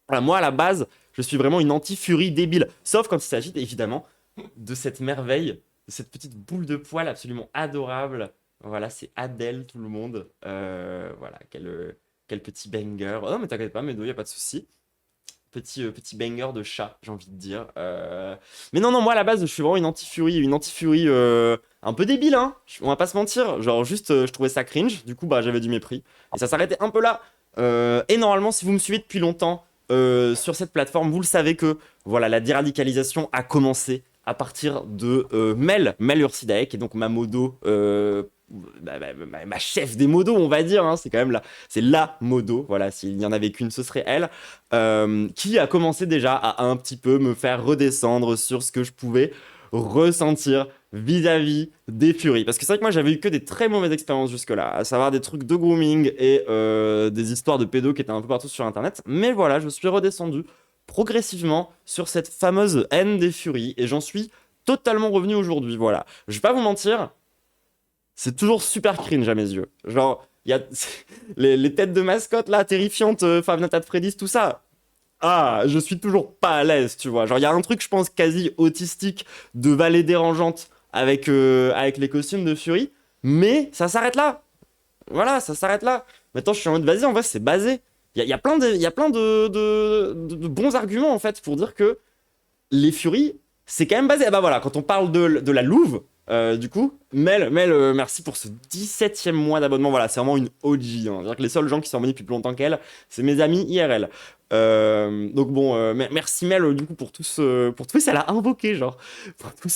Voilà, moi, à la base, je suis vraiment une anti-furie débile. Sauf quand il s'agit, évidemment, de cette merveille, de cette petite boule de poil absolument adorable. Voilà, c'est Adèle, tout le monde. Voilà, quel petit banger. Oh non, mais t'inquiète pas, Médo, y a pas de souci. Petit banger de chat, j'ai envie de dire. Mais non, non, moi, à la base, je suis vraiment une anti-furie un peu débile, hein. On va pas se mentir. Genre, juste, je trouvais ça cringe. Du coup, bah, j'avais du mépris. Et ça s'arrêtait un peu là. Et normalement, si vous me suivez depuis longtemps sur cette plateforme, vous le savez que voilà, la déradicalisation a commencé à partir de Mel Ursidaek, qui est donc ma modo, ma chef des modos, on va dire. Hein, c'est quand même c'est la modo. Voilà, s'il n'y en avait qu'une, ce serait elle, qui a commencé déjà à un petit peu me faire redescendre sur ce que je pouvais ressentir vis-à-vis des furies. Parce que c'est vrai que moi j'avais eu que des très mauvaises expériences jusque-là, à savoir des trucs de grooming et des histoires de pédos qui étaient un peu partout sur internet. Mais voilà, je suis redescendu progressivement sur cette fameuse haine des furies et j'en suis totalement revenu aujourd'hui. Voilà, je vais pas vous mentir, c'est toujours super cringe à mes yeux. Genre, il y a les têtes de mascotte là, terrifiantes, Five Nights at Freddy's, tout ça. Ah, je suis toujours pas à l'aise, tu vois. Genre, il y a un truc, je pense, quasi autistique de vallée dérangeante avec les costumes de Fury, mais ça s'arrête là. Voilà, ça s'arrête là. Maintenant, je suis en mode, vas-y, en vrai, c'est basé. Il y a plein il y a plein de bons arguments, en fait, pour dire que les Furies, c'est quand même basé. Ah bah voilà, quand on parle de la Louve, du coup, Mel merci pour ce 17e mois d'abonnement. Voilà, c'est vraiment une OG. Hein. C'est-à-dire que les seuls gens qui sont abonnés depuis plus longtemps qu'elle, c'est mes amis IRL. Donc bon, merci Mel, du coup, pour tout ça, elle a invoqué, genre, pour tout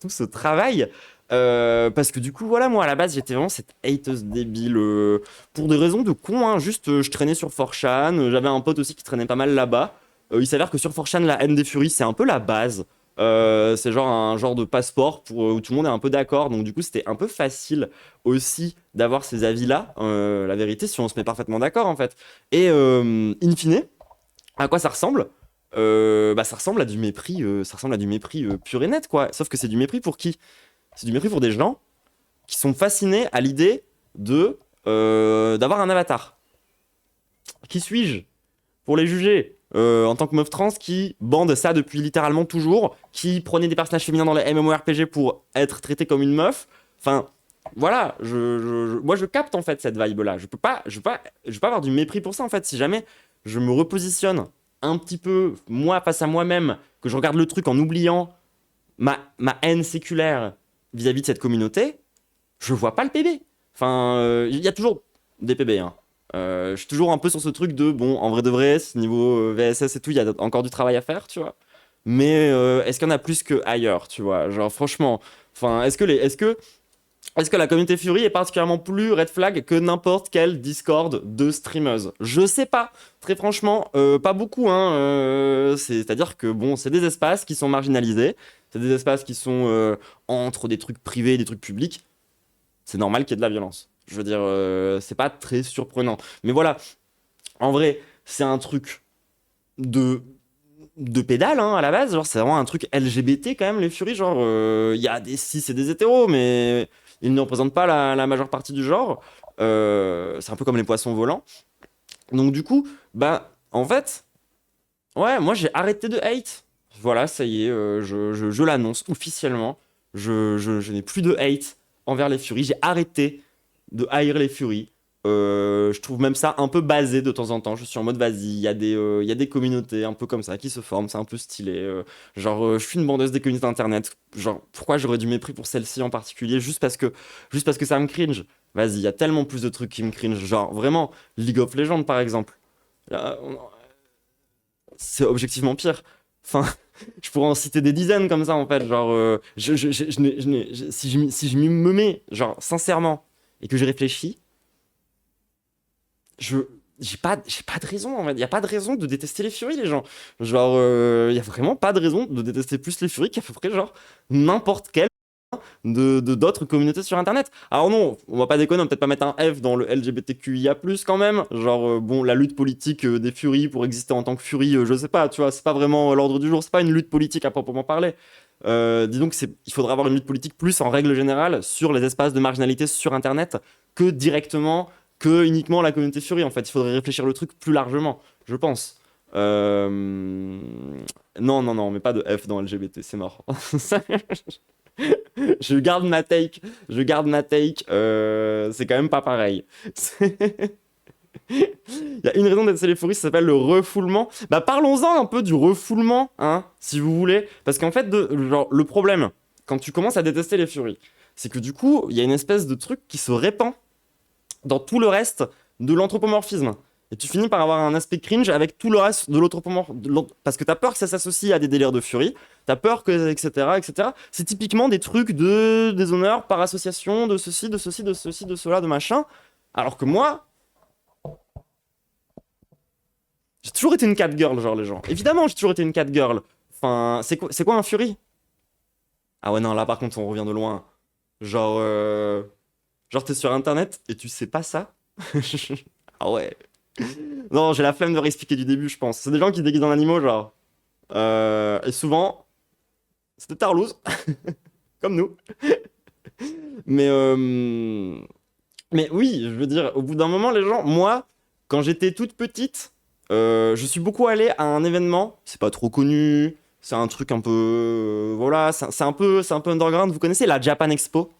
ce travail. Parce que du coup, voilà, moi à la base, j'étais vraiment cette hateuse débile pour des raisons de con. Hein. Juste, je traînais sur 4chan. J'avais un pote aussi qui traînait pas mal là-bas. Il s'avère que sur 4chan, la haine des Furies, c'est un peu la base. C'est genre un genre de passeport pour, où tout le monde est un peu d'accord. Donc du coup, c'était un peu facile aussi d'avoir ces avis-là. La vérité, si on se met parfaitement d'accord, en fait. Et in fine, à quoi ça ressemble? Bah, ça ressemble à du mépris, ça ressemble à du mépris pur et net, quoi. Sauf que c'est du mépris pour qui? C'est du mépris pour des gens qui sont fascinés à l'idée d'avoir un avatar. Qui suis-je pour les juger en tant que meuf trans qui bande ça depuis littéralement toujours, qui prenait des personnages féminins dans les MMORPG pour être traité comme une meuf. Enfin, voilà, moi je capte en fait cette vibe-là. Je peux pas avoir du mépris pour ça en fait. Si jamais je me repositionne un petit peu moi face à moi-même, que je regarde le truc en oubliant ma haine séculaire vis-à-vis de cette communauté, je vois pas le PB. Enfin, il y a toujours des PB, hein. Je suis toujours un peu sur ce truc de, bon, en vrai de vrai, niveau VSS et tout, il y a encore du travail à faire, tu vois. Mais est-ce qu'il y en a plus que ailleurs, tu vois? Genre, franchement, enfin, est-ce que la communauté Fury est particulièrement plus red flag que n'importe quel Discord de streameuse? Je sais pas. Très franchement, pas beaucoup, hein. C'est-à-dire que, bon, c'est des espaces qui sont marginalisés. C'est des espaces qui sont entre des trucs privés et des trucs publics. C'est normal qu'il y ait de la violence. Je veux dire, c'est pas très surprenant. Mais voilà, en vrai, c'est un truc de, de pédale hein, à la base. Genre, c'est vraiment un truc LGBT quand même, les Furies. Genre, il y a des cis et des hétéros, mais ils ne représentent pas la majeure partie du genre. C'est un peu comme les poissons volants. Donc, du coup, bah, en fait, ouais, moi j'ai arrêté de hate. Voilà, ça y est, je l'annonce officiellement. Je n'ai plus de hate envers les Furies. J'ai arrêté de haïr les Furies. Je trouve même ça un peu basé de temps en temps. Je suis en mode vas-y, il y a des communautés un peu comme ça qui se forment, c'est un peu stylé. Genre, je suis une bandeuse des communautés internet. Genre, pourquoi j'aurais du mépris pour celle-ci en particulier juste parce que ça me cringe. Vas-y, il y a tellement plus de trucs qui me cringe. Genre, vraiment, League of Legends par exemple. Là, c'est objectivement pire. Enfin, je pourrais en citer des dizaines comme ça en fait. Genre, si je me mets, genre, sincèrement, et que je réfléchis, je j'ai pas de raison en fait. Il y a pas de raison de détester les Furies les gens. Genre il y a vraiment pas de raison de détester plus les Furies qu'à peu près genre n'importe quelle de d'autres communautés sur internet. Alors non, on va pas déconner, on va peut-être pas mettre un F dans le LGBTQIA+ quand même. Genre bon, la lutte politique des Furies pour exister en tant que Fury, je sais pas, tu vois, c'est pas vraiment l'ordre du jour, c'est pas une lutte politique à proprement parler. Dis donc, il faudra avoir une lutte politique plus en règle générale sur les espaces de marginalité sur Internet que directement, que uniquement la communauté Fury. En fait, il faudrait réfléchir le truc plus largement, je pense. Euh, Non, non, non, mais pas de F dans LGBT, c'est mort. Je garde ma take, je garde ma take, c'est quand même pas pareil. Il y a une raison d'être céléphorie, ça s'appelle le refoulement. Bah parlons-en un peu du refoulement, hein, si vous voulez. Parce qu'en fait, genre, le problème, quand tu commences à détester les furies, c'est que du coup, il y a une espèce de truc qui se répand dans tout le reste de l'anthropomorphisme. Et tu finis par avoir un aspect cringe avec tout le reste de l'anthropomorphisme. Parce que t'as peur que ça s'associe à des délires de furie, t'as peur que, etc., etc. C'est typiquement des trucs de déshonneur par association, de ceci, de ceci, de ceci, de cela, de machin. Alors que moi, j'ai toujours été une catgirl, genre les gens. Évidemment, j'ai toujours été une catgirl. Enfin, c'est quoi un fury? Ah ouais, non, là par contre, on revient de loin. Genre, genre t'es sur internet et tu sais pas ça? Ah ouais. Non, j'ai la flemme de réexpliquer du début, je pense. C'est des gens qui se déguisent en animaux, genre. Et souvent, c'est des tarlouses, comme nous. Mais, mais oui, je veux dire, au bout d'un moment, les gens, moi, quand j'étais toute petite, je suis beaucoup allé à un événement. C'est pas trop connu. C'est un truc un peu, voilà, c'est un peu underground. Vous connaissez la Japan Expo?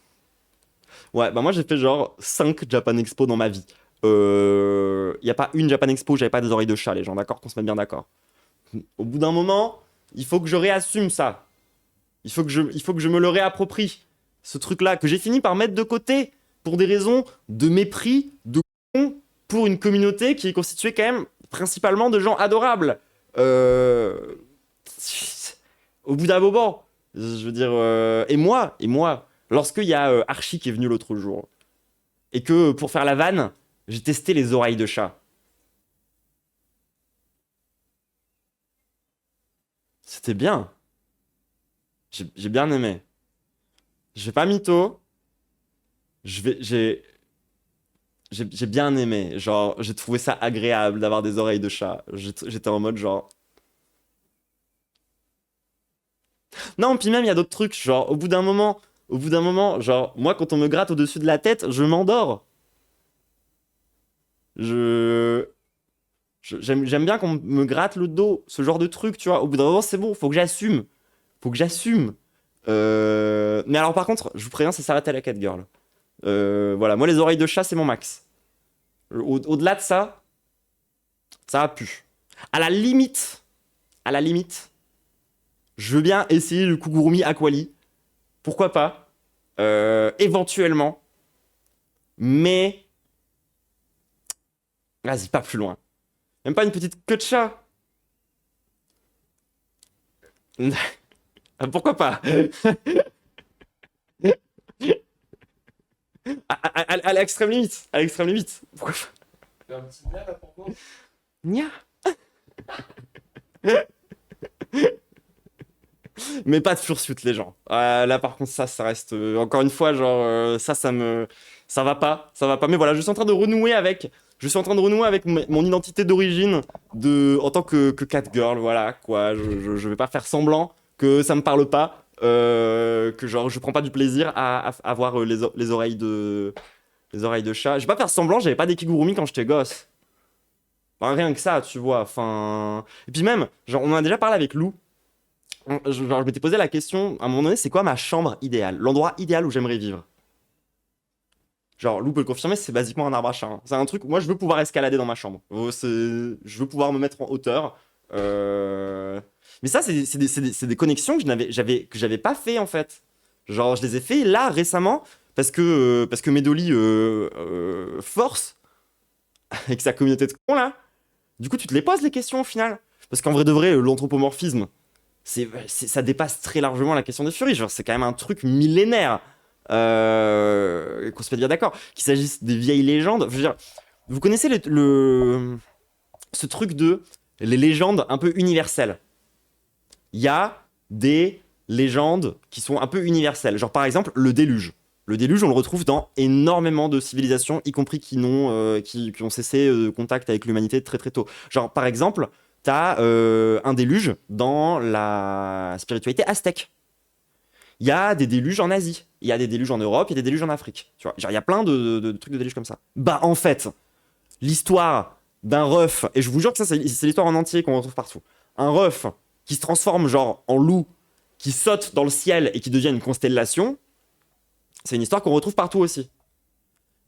Ouais, bah moi j'ai fait genre 5 Japan Expo dans ma vie. Y a pas une Japan Expo où j'avais pas des oreilles de chat, les gens, d'accord? Qu'on se mette bien d'accord. Au bout d'un moment, il faut que je réassume ça. Il faut que je me le réapproprie. Ce truc-là, que j'ai fini par mettre de côté pour des raisons de mépris, de con, pour une communauté qui est constituée quand même principalement de gens adorables. Euh... Au bout d'un moment, je veux dire... et moi, lorsqu'il y a Archie qui est venu l'autre jour, et que pour faire la vanne, j'ai testé les oreilles de chat. C'était bien. J'ai bien aimé. Je vais pas mytho. Je vais, j'ai bien aimé. Genre, j'ai trouvé ça agréable d'avoir des oreilles de chat. J'étais en mode genre. Non, puis même, il y a d'autres trucs. Genre, au bout d'un moment, genre, moi, quand on me gratte au-dessus de la tête, je m'endors. Je. J'aime bien qu'on me gratte le dos, ce genre de truc, tu vois. Au bout d'un moment, c'est bon, faut que j'assume. Faut que j'assume. Mais alors, par contre, je vous préviens, ça s'arrête à la Catgirl. Voilà, moi, les oreilles de chat, c'est mon max. Au-delà de ça, ça a pu. À la limite, à la limite, je veux bien essayer le Kugurumi Aquali. Pourquoi pas? Éventuellement. Mais, vas-y, pas plus loin. Même pas une petite queue de chat. Pourquoi pas? À l'extrême limite. À l'extrême limite. Pourquoi pas? Fais un petit lien là pour moi. Nya. Mais pas de fursuit, les gens. Là, par contre, ça reste. Encore une fois, genre, ça me. Ça va pas. Ça va pas. Mais voilà, je suis en train de renouer avec. Je suis en train de renouer avec mon identité d'origine en tant que catgirl, voilà, quoi. Je vais pas faire semblant que ça me parle pas, que genre, je prends pas du plaisir à voir les oreilles de chat. Je vais pas faire semblant, j'avais pas des kigurumi quand j'étais gosse. Enfin, rien que ça, tu vois. Enfin. Et puis même, genre, on en a déjà parlé avec Lou. Genre, je m'étais posé la question, à un moment donné, c'est quoi ma chambre idéale? L'endroit idéal où j'aimerais vivre? Genre, Lou peut le confirmer, c'est basiquement un arbre à chat, hein. C'est un truc, moi je veux pouvoir escalader dans ma chambre. Je veux pouvoir me mettre en hauteur. Euh, Mais ça, c'est des connexions que j'avais pas fait en fait. Genre, je les ai fait là récemment parce que Medoli force avec sa communauté de cons là. Du coup, tu te les poses les questions au final. Parce qu'en vrai de vrai, l'anthropomorphisme, ça dépasse très largement la question des furies. Genre, c'est quand même un truc millénaire. Qu'on se fait bien d'accord. Qu'il s'agisse des vieilles légendes. Je veux dire, vous connaissez ce truc de les légendes un peu universelles. Il y a des légendes qui sont un peu universelles. Genre, par exemple, le déluge. Le déluge, on le retrouve dans énormément de civilisations, y compris qui ont cessé contact avec l'humanité très très tôt. Genre, par exemple, t'as un déluge dans la spiritualité aztèque. Il y a des déluges en Asie, il y a des déluges en Europe, il y a des déluges en Afrique. Tu vois, genre, il y a plein de trucs de déluges comme ça. Bah, en fait, l'histoire d'un ref, et je vous jure que ça, c'est l'histoire en entier qu'on retrouve partout. Un ref qui se transforme genre en loup, qui saute dans le ciel et qui devient une constellation, c'est une histoire qu'on retrouve partout aussi.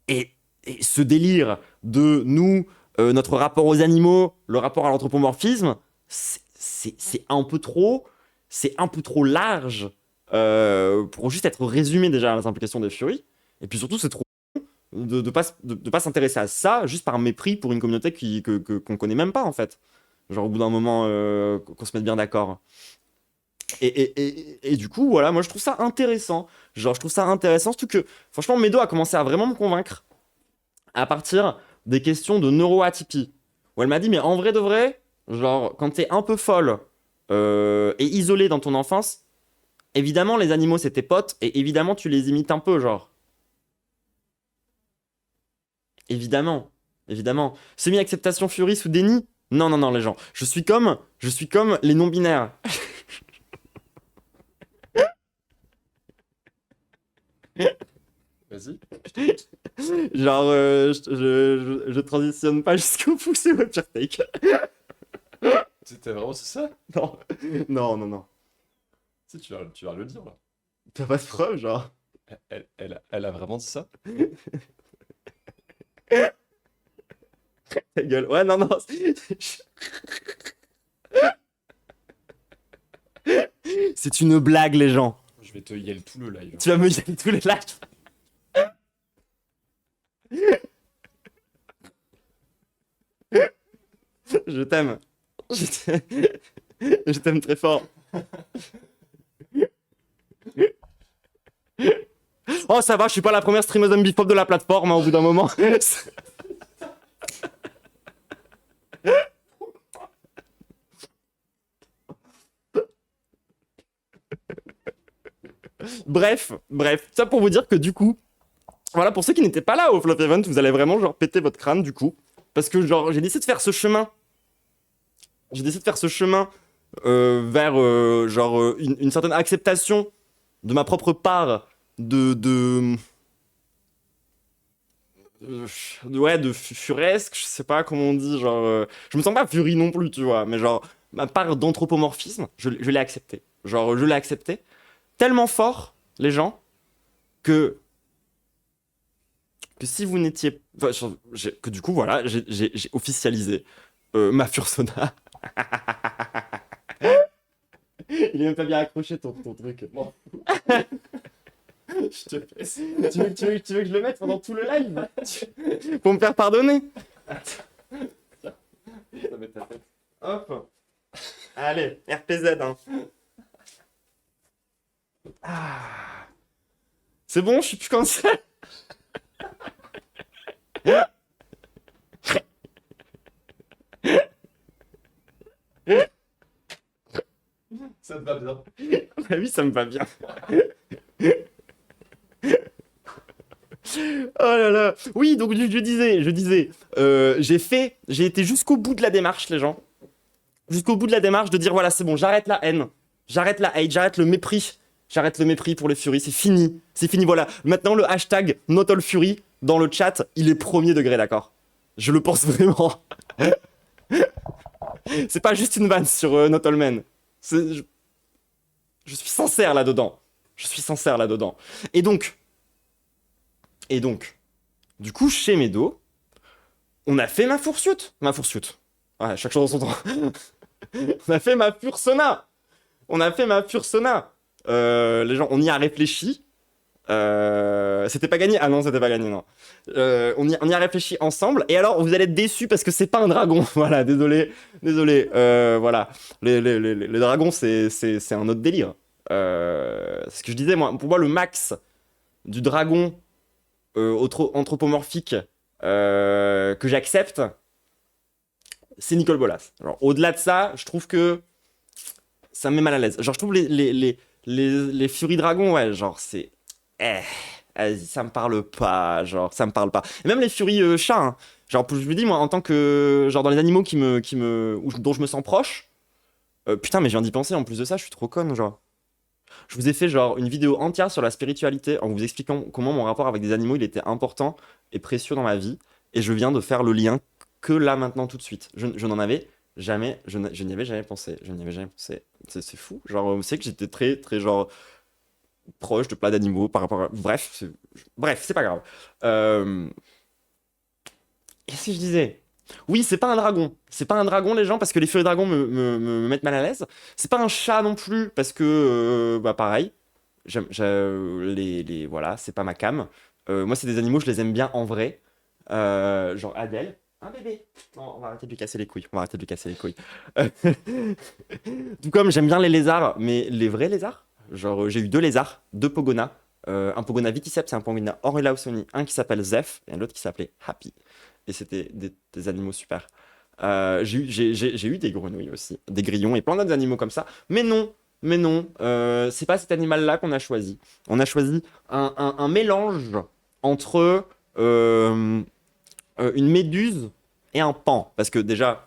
Et, et ce délire de nous, notre rapport aux animaux, le rapport à l'anthropomorphisme, c'est un peu trop large pour juste être résumé déjà à les implications des Furies. Et puis surtout, c'est trop de pas s'intéresser à ça juste par mépris pour une communauté qu'on connaît même pas en fait. Genre au bout d'un moment, qu'on se mette bien d'accord. Et du coup, voilà, moi je trouve ça intéressant. Genre, je trouve ça intéressant, surtout que, franchement, Medo a commencé à vraiment me convaincre à partir des questions de neuroatypie. Où elle m'a dit, mais en vrai de vrai, genre, quand t'es un peu folle et isolée dans ton enfance, évidemment, les animaux c'est tes potes et évidemment, tu les imites un peu, genre. Évidemment, évidemment. Semi-acceptation, furie sous déni? Non, non, non, les gens. Je suis comme les non-binaires. Vas-y. Genre, je transitionne pas jusqu'au bout, c'est votre pire take. C'était vraiment c'est ça? Non, non, non, non. Si, tu vas le dire là. T'as pas de preuve, genre. Elle a vraiment dit ça? Ta gueule. Ouais, non, non. C'est une blague, les gens. Je vais te yell tout le live. Tu vas me dire tous les lives. Je t'aime. Je t'aime. Je t'aime très fort. Oh, ça va, je suis pas la première streameuse bipop de la plateforme, hein, au bout d'un moment. Bref, ça pour vous dire que du coup, voilà, pour ceux qui n'étaient pas là au Flop Event, vous allez vraiment genre péter votre crâne du coup. Parce que genre, j'ai décidé de faire ce chemin. J'ai décidé de faire ce chemin vers genre une certaine acceptation de ma propre part ouais, de furesque, je sais pas comment on dit, genre, je me sens pas furie non plus, tu vois, mais genre, ma part d'anthropomorphisme, je l'ai accepté. Genre, je l'ai accepté tellement fort, les gens, que, que si vous n'étiez, enfin, que du coup, voilà, j'ai officialisé ma fursona. Il est même pas bien accroché ton truc. Bon. Je te fais. Tu veux que je le mette pendant tout le live pour me faire pardonner? Ça met ta tête. Hop. Allez, RPZ. Hein. Ah. C'est bon, je suis plus comme ça. Ça te va bien. Bah oui, ça me va bien. Oh là là. Oui, donc je disais, j'ai été jusqu'au bout de la démarche, les gens. Jusqu'au bout de la démarche de dire voilà, c'est bon, j'arrête la haine, j'arrête la hate, j'arrête le mépris. J'arrête le mépris pour les Furies, c'est fini. C'est fini, voilà. Maintenant, le hashtag NotAllFury dans le chat, il est premier degré, d'accord? Je le pense vraiment. C'est pas juste une vanne sur NotAllMen. Je suis sincère là-dedans. Je suis sincère là-dedans. Et donc, du coup, chez Medo, on a fait ma fursuit. Ma fursuit. Ouais, chaque chose en son temps. On a fait ma fursona. On a fait ma fursona. Les gens, on y a réfléchi. C'était pas gagné. Ah non, c'était pas gagné, non. On y a réfléchi ensemble. Et alors, vous allez être déçus parce que c'est pas un dragon. Voilà, désolé. Désolé. Voilà. Les dragons, c'est un autre délire. Ce que je disais, moi, pour moi, le max du dragon anthropomorphique que j'accepte, c'est Nicole Bolas. Alors, au-delà de ça, je trouve que ça me met mal à l'aise. Genre, je trouve les Fury Dragons, ouais, genre, c'est. Vas-y, ça me parle pas, genre, ça me parle pas. Et même les Fury chats, hein. Genre, je me dis, moi, en tant que. Genre, dans les animaux dont je me sens proche, putain, mais je viens d'y penser, en plus de ça, je suis trop conne, genre. Je vous ai fait, genre, une vidéo entière sur la spiritualité en vous expliquant comment mon rapport avec des animaux, il était important et précieux dans ma vie. Et je viens de faire le lien que là, maintenant, tout de suite. Je n'en avais jamais, je n'y avais jamais pensé. Je n'y avais jamais pensé. C'est fou. Genre, c'est que j'étais très, très, genre, proche de plein d'animaux par rapport à... Bref, c'est pas grave. Euh, Qu'est-ce que je disais? Oui, c'est pas un dragon. C'est pas un dragon, les gens, parce que les furry dragons me mettent mal à l'aise. C'est pas un chat non plus, parce que, bah, pareil. Voilà, c'est pas ma cam. Moi, c'est des animaux, je les aime bien en vrai. Genre Adèle. Un bébé. Non, on va arrêter de lui casser les couilles. On va arrêter de lui casser les couilles. Euh, Tout comme j'aime bien les lézards, mais les vrais lézards. Genre, j'ai eu deux lézards, deux pogonas. Un pogona viticeps et un pogona orelausoni. Un qui s'appelle Zeph et l'autre qui s'appelait Happy. Et c'était des animaux super. J'ai eu des grenouilles aussi, des grillons et plein d'autres animaux comme ça. Mais non, c'est pas cet animal-là qu'on a choisi. On a choisi un mélange entre une méduse et un pan. Parce que déjà,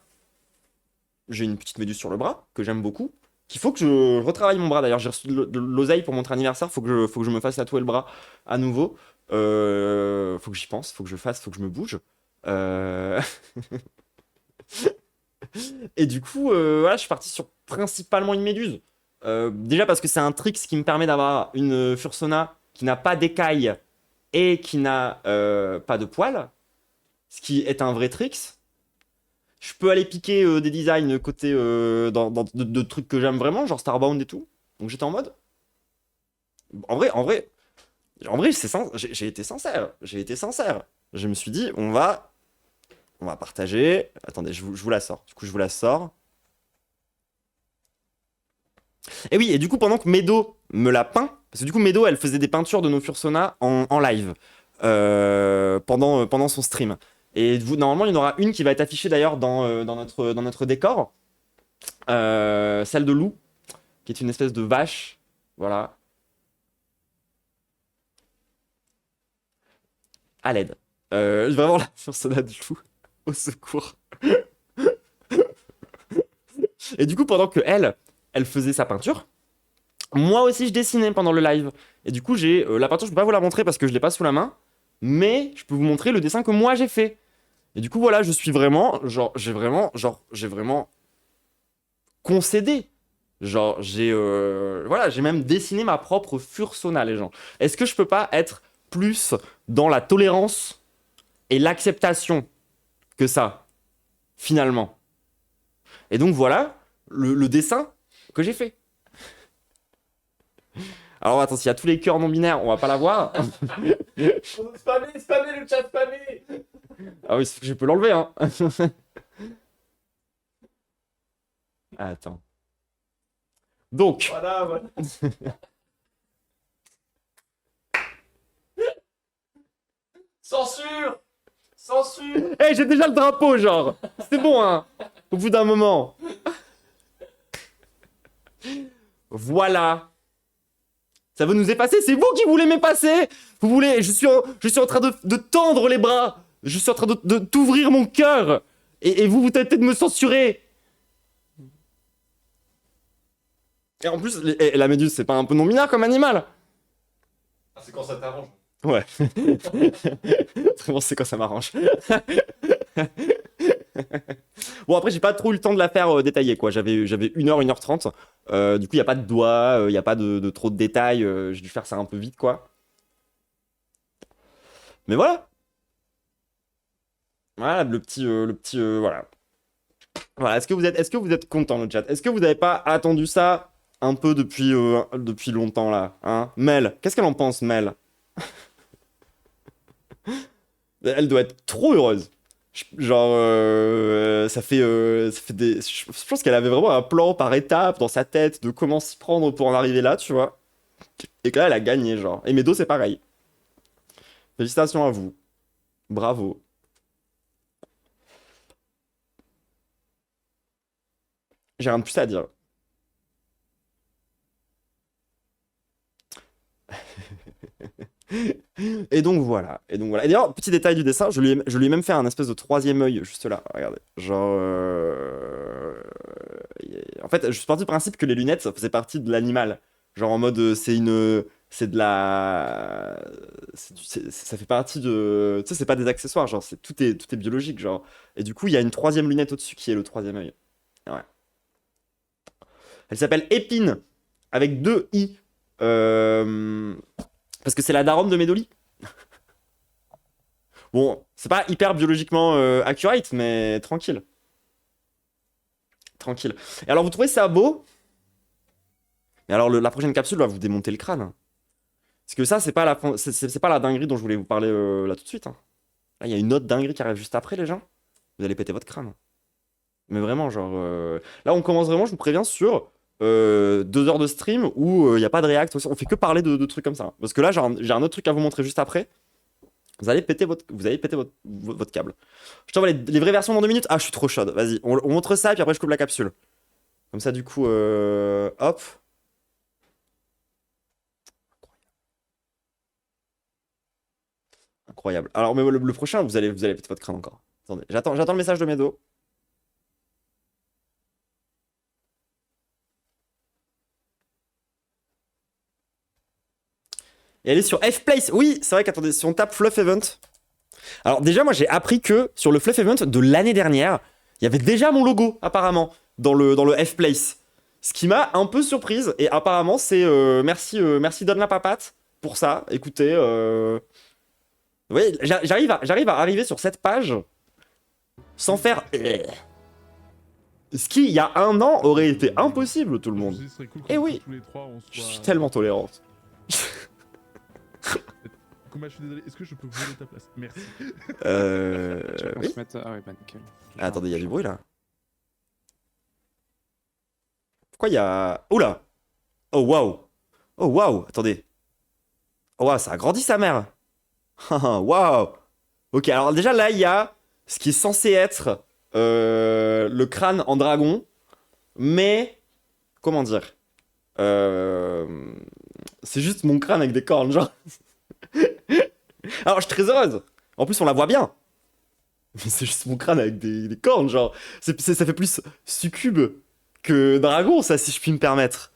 j'ai une petite méduse sur le bras que j'aime beaucoup. Qu'il faut que je retravaille mon bras. D'ailleurs, j'ai reçu de l'oseille pour mon anniversaire. Faut que je me fasse tatouer le bras à nouveau. Faut que j'y pense, faut que je me bouge. Euh, Et du coup, voilà, je suis parti sur principalement une méduse. Déjà parce que c'est un trick qui me permet d'avoir une Fursona qui n'a pas d'écailles et qui n'a pas de poils, ce qui est un vrai trick. Je peux aller piquer des designs côté de trucs que j'aime vraiment, genre Starbound et tout. Donc j'étais en mode. En vrai, en vrai, en vrai, j'ai été sincère. J'ai été sincère. Je me suis dit, on va partager. Attendez, je vous la sors. Du coup, je vous la sors. Et oui, et du coup, pendant que Medo me l'a peint, parce que du coup, Medo, elle faisait des peintures de nos Fursona en live pendant son stream. Et normalement, il y en aura une qui va être affichée d'ailleurs dans notre décor, celle de Lou, qui est une espèce de vache. Voilà, à l'aide. Vraiment la Fursona de Lou, au secours. Et du coup, pendant que elle faisait sa peinture, moi aussi, je dessinais pendant le live. Et du coup, j'ai la peinture, je peux pas vous la montrer parce que je l'ai pas sous la main, mais je peux vous montrer le dessin que moi j'ai fait. Et du coup, voilà, je suis vraiment, j'ai vraiment concédé. Genre, voilà, j'ai même dessiné ma propre Fursona, les gens. Est-ce que je peux pas être plus dans la tolérance et l'acceptation que ça, finalement? Et donc, voilà le dessin que j'ai fait. Alors, attends, s'il y a tous les cœurs non binaires, on va pas l'avoir. Spammez le chat, spammez. Ah oui, je peux l'enlever, hein. Attends. Donc, Voilà, voilà. Censure. Censure. hey, j'ai déjà le drapeau, genre. C'est bon, hein. Au bout d'un moment. Voilà. Ça veut nous effacer. C'est vous qui voulez m'effacer. Vous voulez. Je suis en train de tendre les bras. Je suis en train de t'ouvrir mon cœur. Et vous tentez de me censurer. Et en plus, la méduse, c'est pas un peu non-binaire comme animal? Ah, c'est quand ça t'arrange. Ouais. Vraiment, c'est quand ça m'arrange. Bon, après, j'ai pas trop eu le temps de la faire détailler, quoi. J'avais 1h30. Du coup, il n'y a pas de doigts, il n'y a pas de trop de détails. J'ai dû faire ça un peu vite, quoi. Mais voilà. Voilà, voilà. Voilà, est-ce que vous êtes content, le chat? Est-ce que vous n'avez pas attendu ça un peu depuis longtemps, là, hein? Mel, qu'est-ce qu'elle en pense, Mel? Elle doit être trop heureuse. Genre, ça fait des. Je pense qu'elle avait vraiment un plan par étape dans sa tête de comment s'y prendre pour en arriver là, tu vois. Et que là, elle a gagné, genre. Et Medo, c'est pareil. Félicitations à vous. Bravo. J'ai rien de plus à dire. Et donc voilà. Et donc voilà. Et d'ailleurs, petit détail du dessin, je lui ai même fait un espèce de troisième œil juste là. Regardez. Genre. En fait, je suis parti du principe que les lunettes, ça faisait partie de l'animal. Genre en mode, c'est de la. ça fait partie de... Tu sais, c'est pas des accessoires, genre, tout est biologique, genre. Et du coup, il y a une troisième lunette au-dessus qui est le troisième œil. Ouais. Elle s'appelle Épine, avec deux I. Euh, Parce que c'est la daronne de Médoli. Bon, c'est pas hyper biologiquement accurate, mais tranquille. Tranquille. Et alors, vous trouvez ça beau? Et alors, la prochaine capsule va vous démonter le crâne. Parce que ça, c'est pas la dinguerie dont je voulais vous parler là tout de suite, hein. Là, il y a une autre dinguerie qui arrive juste après, les gens. Vous allez péter votre crâne. Mais vraiment, genre... Là, on commence vraiment, je vous préviens, sur 2 heures de stream où il n'y a pas de react. On fait que parler de trucs comme ça. Parce que là, j'ai un autre truc à vous montrer juste après. Vous allez péter votre câble. Je t'envoie les vraies versions dans 2 minutes. Ah, je suis trop chaude. Vas-y, on montre ça et puis après, je coupe la capsule. Comme ça, du coup, hop. Incroyable. Alors, mais le prochain, vous allez péter votre crâne encore. Attendez, j'attends le message de Medo. Et elle est sur F-Place. Oui, c'est vrai qu'attendez, si on tape Fluff Event. Alors, déjà, moi, j'ai appris que sur le Fluff Event de l'année dernière, il y avait déjà mon logo, apparemment, dans le F-Place. Ce qui m'a un peu surprise. Et apparemment, c'est merci Donne la Papate pour ça. Écoutez, vous voyez, j'arrive à arriver sur cette page sans faire. Ce qui, il y a un an, aurait été impossible, tout le monde. Eh oui, je suis tellement tolérante. Je suis désolé, est-ce que je peux voler ta place? Merci. Oui. Ah ouais, bah nickel. Ah, attendez, il y a du bruit là. Pourquoi il y a... Oula. Oh waouh. Oh waouh, attendez. Oh waouh, ça a grandi sa mère. Waouh. Ok, alors déjà là, il y a ce qui est censé être le crâne en dragon. Mais... Comment dire c'est juste mon crâne avec des cornes, genre. Alors, je suis très heureuse. En plus, on la voit bien. Mais c'est juste mon crâne avec des cornes, genre. Ça fait plus succube que dragon, ça, si je puis me permettre.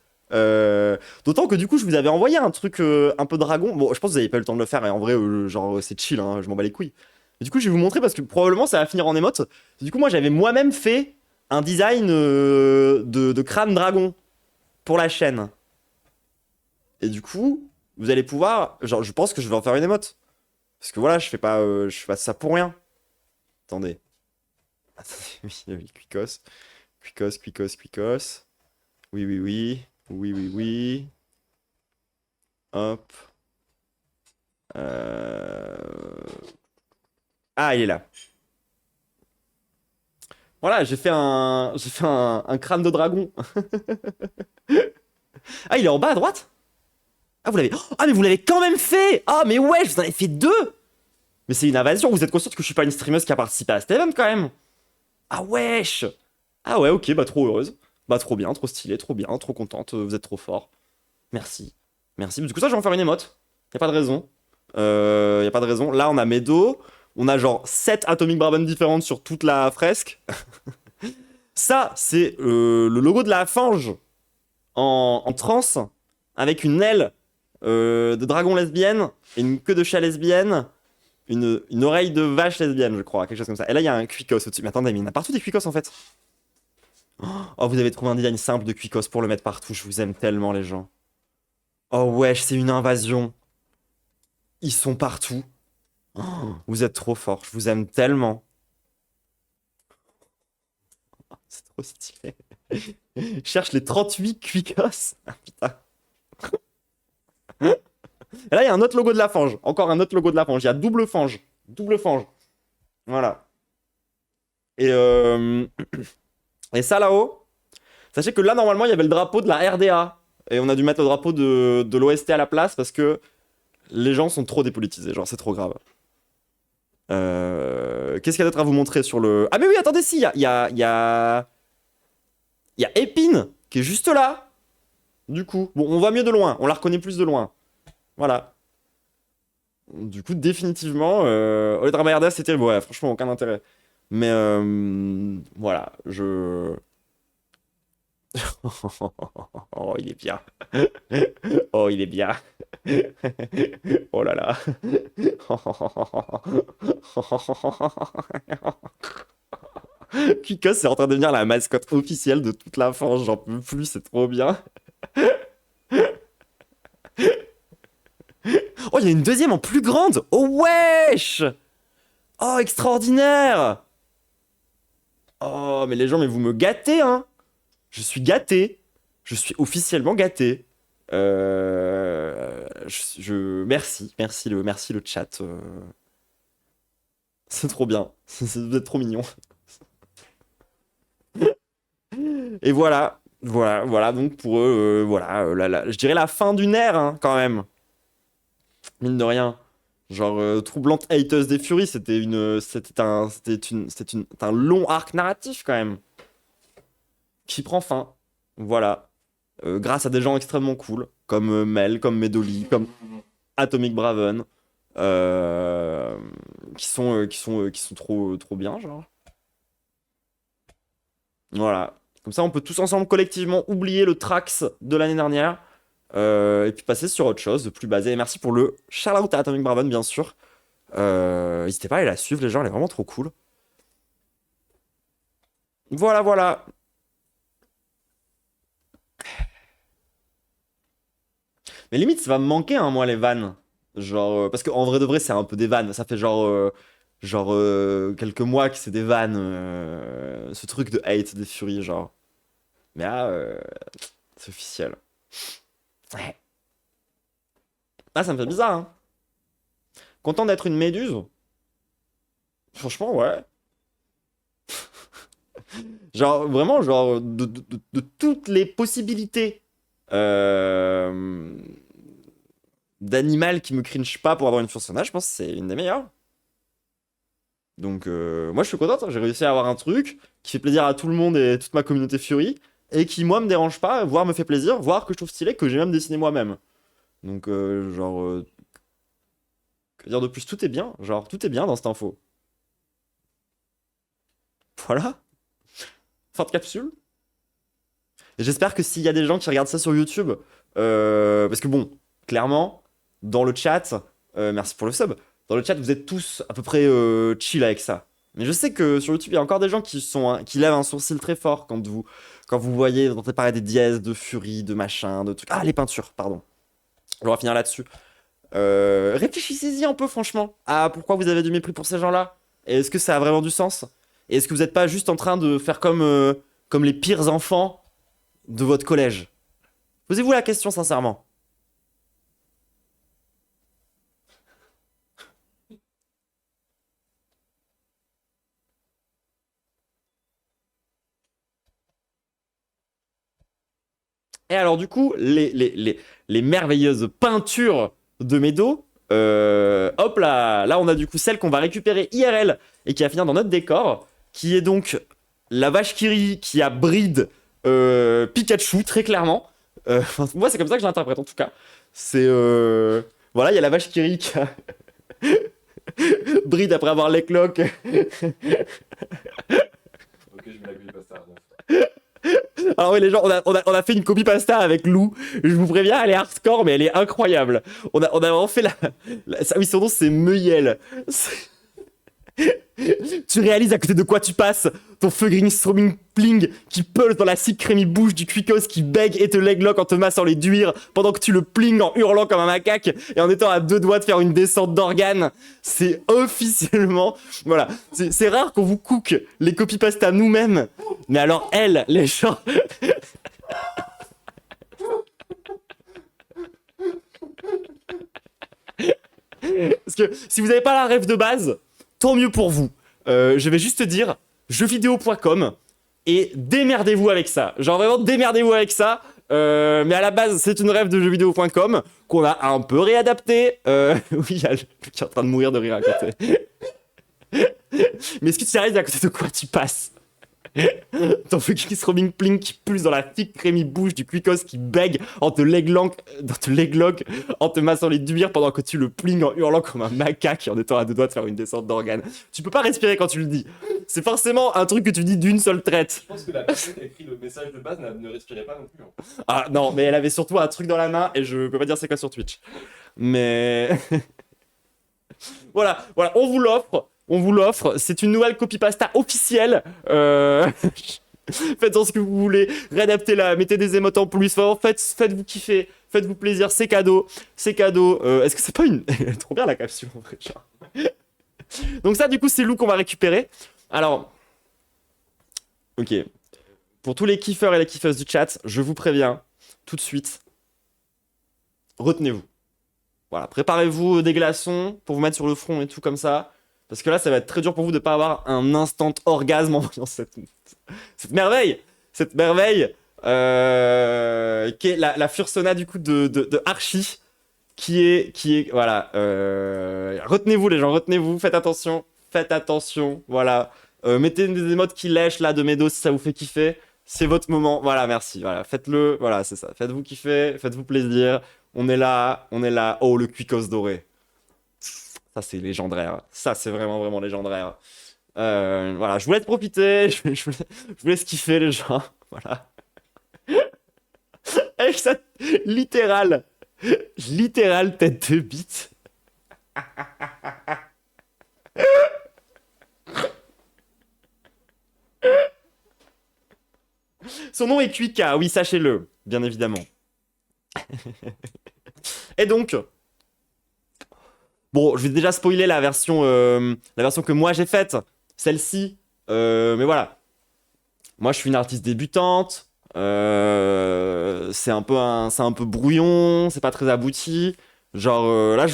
D'autant que du coup, je vous avais envoyé un truc un peu dragon. Bon, je pense que vous n'avez pas eu le temps de le faire, et en vrai, genre, c'est chill, hein, je m'en bats les couilles. Mais du coup, je vais vous montrer parce que probablement ça va finir en émote. Du coup, moi, j'avais moi-même fait un design de crâne dragon pour la chaîne. Et du coup, vous allez pouvoir. Genre, je pense que je vais en faire une émote. Parce que voilà, je fais pas ça pour rien. Attendez. Attendez, oui, Quicos. Quicos. Oui, oui, oui. Oui, oui, oui. Hop. Ah, il est là. Voilà, j'ai fait un crâne de dragon. Ah, il est en bas à droite? Ah, vous l'avez. Ah, mais vous l'avez quand même fait! Ah, mais ouais, je vous en ai fait 2! Mais c'est une invasion, vous êtes consciente que je suis pas une streameuse qui a participé à cet event quand même? Ah, wesh! Ah, ouais, ok, bah, trop heureuse. Bah, trop bien, trop stylé, trop bien, trop contente, vous êtes trop fort. Merci. Merci. Du coup, ça, je vais en faire une émote. Y a pas de raison. Y a pas de raison. Là, on a Medo. On a genre 7 Atomic Barbon différentes sur toute la fresque. Ça, c'est le logo de la fange en transe avec une aile de dragon lesbienne et une queue de chat lesbienne, une oreille de vache lesbienne, je crois, quelque chose comme ça. Et là, il y a un Quicos au-dessus. Mais attendez, mais il y en a partout des Quicos en fait. Oh, vous avez trouvé un design simple de Quicos pour le mettre partout. Je vous aime tellement, les gens. Oh, wesh, c'est une invasion. Ils sont partout. Oh, vous êtes trop forts. Je vous aime tellement. C'est trop stylé. Je cherche les 38 Quicos. Ah, putain. Et là, il y a un autre logo de la fange. Encore un autre logo de la fange. Il y a double fange. Double fange. Voilà. Et, et ça là-haut, sachez que là, normalement, il y avait le drapeau de la RDA. Et on a dû mettre le drapeau de l'OST à la place parce que les gens sont trop dépolitisés. Genre, c'est trop grave. Qu'est-ce qu'il y a d'autre à vous montrer sur le... Ah mais oui, attendez, si, il y a Épine qui est juste là. Du coup, bon, on voit mieux de loin. On la reconnaît plus de loin. Voilà. Du coup, définitivement, au lieu de RDA, c'était... Ouais, franchement, aucun intérêt. Mais voilà, Oh, il est bien. Oh, il est bien. Oh là là. Kikos est en train de devenir la mascotte officielle de toute la France. J'en peux plus, c'est trop bien. Oh, il y a une deuxième en plus grande. Oh, wesh. Oh, extraordinaire. Oh, mais les gens, mais vous me gâtez, hein. Je suis gâté. Je suis officiellement gâté. Merci, merci le chat. C'est trop bien. Vous êtes trop mignon. Et voilà. Donc pour eux, voilà, je dirais la fin d'une ère, hein, quand même. Mine de rien. Genre, Troublante Hateuse des Furies, c'était un long arc narratif, quand même. Qui prend fin. Voilà. Grâce à des gens extrêmement cool, comme Mel, comme Medoli, comme Atomic Braven, qui sont trop bien, genre. Voilà. Comme ça, on peut tous ensemble, collectivement, oublier le Trax de l'année dernière, et puis passer sur autre chose de plus basé. Et merci pour le shout-out à Atomic Braven, bien sûr. N'hésitez pas à aller la suivre, les gens, elle est vraiment trop cool. Voilà. Mais limite, ça va me manquer, hein, moi, les vannes. Genre, parce qu'en vrai de vrai, c'est un peu des vannes. Ça fait quelques mois que c'est des vannes. Ce truc de hate des Furies, genre. Mais là, c'est officiel. Ouais. Ah, ça me fait bizarre, hein. Content d'être une méduse? Franchement, ouais. Genre, vraiment, genre, de toutes les possibilités d'animal qui me cringe pas pour avoir une personnage, je pense que c'est une des meilleures. Donc, moi, je suis content, hein. J'ai réussi à avoir un truc qui fait plaisir à tout le monde et toute ma communauté Fury, et qui, moi, me dérange pas, voire me fait plaisir, voire que je trouve stylé, que j'ai même dessiné moi-même. Donc, que dire de plus? Tout est bien, genre, tout est bien dans cette info. Voilà, fin de capsule. Et j'espère que s'il y a des gens qui regardent ça sur YouTube, parce que bon, clairement, dans le chat, merci pour le sub, dans le chat, vous êtes tous à peu près chill avec ça. Mais je sais que sur YouTube, il y a encore des gens qui lèvent un sourcil très fort quand vous voyez, vous entendez parler des dièses, de furie, de machin, de trucs. Ah, les peintures, pardon. On va finir là-dessus. Réfléchissez-y un peu, franchement, à pourquoi vous avez du mépris pour ces gens-là. Et est-ce que ça a vraiment du sens? Et est-ce que vous n'êtes pas juste en train de faire comme les pires enfants de votre collège? Posez-vous la question, sincèrement. Et alors, du coup, les merveilleuses peintures de Medo, hop là, on a du coup celle qu'on va récupérer IRL et qui va finir dans notre décor, qui est donc la vache Kiri qui a bride Pikachu, très clairement. Moi, c'est comme ça que je l'interprète, en tout cas. C'est... Voilà, il y a la vache Kiri qui a bride après avoir l'écloque. Ok, je mets la grille pasta. Alors oui, les gens, on a fait une copie pasta avec Lou. Je vous préviens, elle est hardcore, mais elle est incroyable. On a vraiment fait oui, son nom, c'est Meuiel. Tu réalises à côté de quoi tu passes. Ton fucking stroming pling qui pulse dans la cible crémy bouche du Quicos qui bègue et te leglock en te massant les duires pendant que tu le pling en hurlant comme un macaque et en étant à 2 doigts de faire une descente d'organes. C'est officiellement... Voilà. C'est rare qu'on vous cook les copies pasta nous-mêmes. Mais alors elle, les gens... Parce que si vous n'avez pas la rêve de base, tant mieux pour vous. Je vais juste dire jeuxvideo.com et démerdez-vous avec ça. Genre vraiment démerdez-vous avec ça. Mais à la base, c'est une rêve de jeuxvideo.com qu'on a un peu réadapté. Oui, il y a Luc qui est en train de mourir de rire à côté. Mais est-ce que tu réalises à côté de quoi tu passes? Ton fucking Robin Plink qui pulse dans la thick crémy bouche du Quicos qui bègue en te leglock, en te massant les duires pendant que tu le pling en hurlant comme un macaque et en étant à deux doigts de faire une descente d'organes. Tu peux pas respirer quand tu le dis. C'est forcément un truc que tu dis d'une seule traite. Je pense que la personne qui a écrit le message de base ne respirait pas non plus. Hein. Ah non, mais elle avait surtout un truc dans la main et je peux pas dire c'est quoi sur Twitch. Mais voilà, on vous l'offre. C'est une nouvelle copypasta officielle. Faites-en ce que vous voulez, réadaptez-la, mettez des émotes en plus, faites-vous kiffer, faites-vous plaisir, c'est cadeau. Est-ce que c'est pas une... Trop bien la capsule en vrai, genre. Donc ça, du coup, c'est Lou qu'on va récupérer. Alors, ok. Pour tous les kiffeurs et les kiffeuses du chat, je vous préviens, tout de suite, retenez-vous. Voilà, préparez-vous des glaçons pour vous mettre sur le front et tout comme ça. Parce que là, ça va être très dur pour vous de pas avoir un instant orgasme en voyant cette merveille. Cette merveille qui est la Fursona du coup de Archie. Qui est voilà. Retenez-vous les gens, retenez-vous, faites attention. Voilà. Mettez des émotes qui lèchent là de Medo si ça vous fait kiffer. C'est votre moment. Voilà, merci. Voilà, faites-le. Voilà, c'est ça. Faites-vous kiffer, faites-vous plaisir. On est là. Oh, le Quicos doré. Ça, c'est légendaire. Ça, c'est vraiment légendaire. Voilà, je vous laisse profiter. Je vous laisse kiffer, les gens. Voilà. Avec cette littérale tête de bite. Son nom est Quika, oui, sachez-le, bien évidemment. Et donc... Bon, je vais déjà spoiler la version que moi j'ai faite, celle-ci. Mais voilà. Moi, je suis une artiste débutante. C'est un peu brouillon, c'est pas très abouti. Genre, là,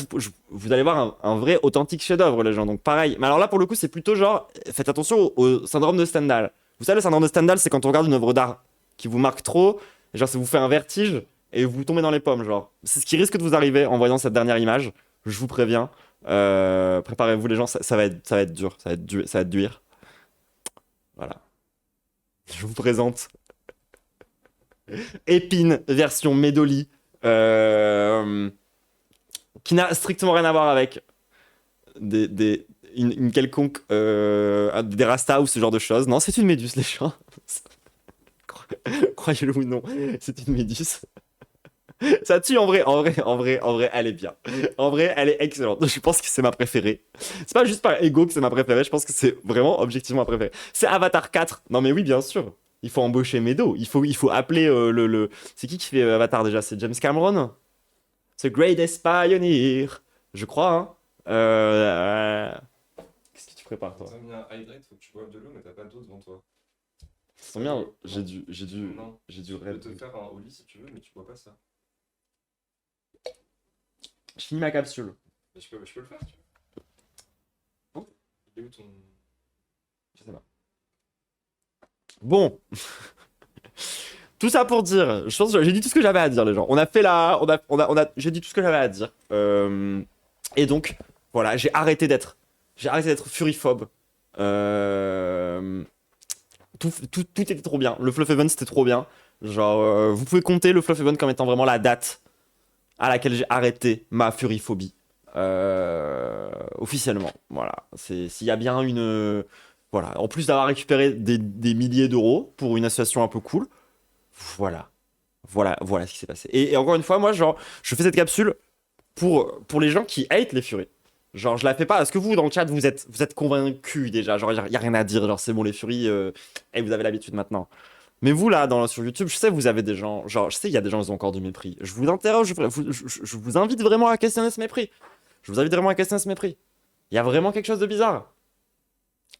vous allez voir un vrai authentique chef-d'œuvre, les gens. Donc, pareil. Mais alors là, pour le coup, c'est plutôt genre, faites attention au syndrome de Stendhal. Vous savez, le syndrome de Stendhal, c'est quand on regarde une œuvre d'art qui vous marque trop, et genre, ça vous fait un vertige et vous tombez dans les pommes, genre. C'est ce qui risque de vous arriver en voyant cette dernière image. Je vous préviens. Préparez-vous les gens, ça va être dur, ça va être dur. Voilà. Je vous présente Épine version Medoli, qui n'a strictement rien à voir avec une quelconque des Rasta ou ce genre de choses. Non, c'est une méduse, les gens. Croyez-le ou non, c'est une méduse. Ça tue en vrai, elle est bien. En vrai, elle est excellente. Je pense que c'est ma préférée. C'est pas juste par ego que c'est ma préférée, je pense que c'est vraiment objectivement ma préférée. C'est Avatar 4. Non mais oui, bien sûr. Il faut embaucher Medo. Il faut appeler le... C'est qui fait Avatar déjà? C'est James Cameron? The Greatest Pioneer. Je crois, hein. Qu'est-ce que tu prépares, toi? T'as mis un hydrate, faut que tu boives de l'eau, mais t'as pas d'eau devant toi. C'est bien, j'ai dû Non, j'ai dû je peux te faire un au lit si tu veux, mais tu bois pas ça. Je finis ma capsule. Mais je peux le faire, tu veux. Oh. Il est où ton... Je sais pas. Bon. Tout ça pour dire, je pense que j'ai dit tout ce que j'avais à dire, les gens. On a fait la... J'ai dit tout ce que j'avais à dire. Et donc, voilà, j'ai arrêté d'être furiphobe. Tout était trop bien. Le Fluff Event, c'était trop bien. Genre, vous pouvez compter le Fluff Event comme étant vraiment la date à laquelle j'ai arrêté ma furiphobie. Officiellement. Voilà. S'il y a bien une... Voilà. En plus d'avoir récupéré des milliers d'euros pour une association un peu cool, voilà ce qui s'est passé. Et encore une fois, moi, genre, je fais cette capsule pour les gens qui hate les furies. Genre, je la fais pas. Est-ce que vous, dans le chat, vous êtes convaincus déjà? Genre, y a rien à dire. Genre, c'est bon, les furies, et vous avez l'habitude maintenant. Mais vous, là, sur YouTube, je sais, vous avez des gens. Genre, je sais, il y a des gens qui ont encore du mépris. Je vous interroge, je vous invite vraiment à questionner ce mépris. Je vous invite vraiment à questionner ce mépris. Il y a vraiment quelque chose de bizarre.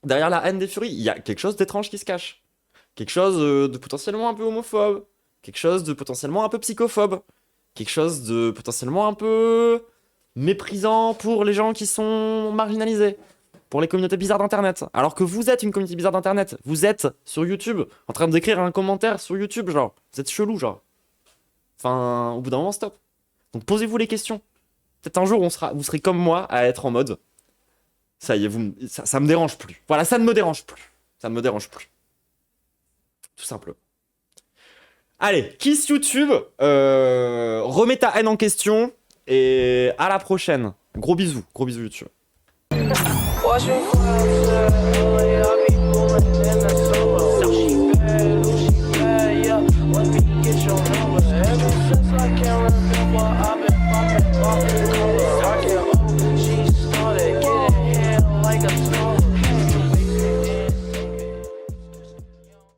Derrière la haine des furies, il y a quelque chose d'étrange qui se cache. Quelque chose de potentiellement un peu homophobe. Quelque chose de potentiellement un peu psychophobe. Quelque chose de potentiellement un peu méprisant pour les gens qui sont marginalisés. Pour les communautés bizarres d'Internet. Alors que vous êtes une communauté bizarre d'Internet. Vous êtes sur YouTube en train d'écrire un commentaire sur YouTube, genre. Vous êtes chelou, genre. Enfin, au bout d'un moment, stop. Donc posez-vous les questions. Peut-être un jour, vous serez comme moi à être en mode... Ça y est, ça me dérange plus. Voilà, ça ne me dérange plus. Ça ne me dérange plus. simplement. Allez, Kiss YouTube, remets ta haine en question et à la prochaine. Gros bisous YouTube. Watch me fly,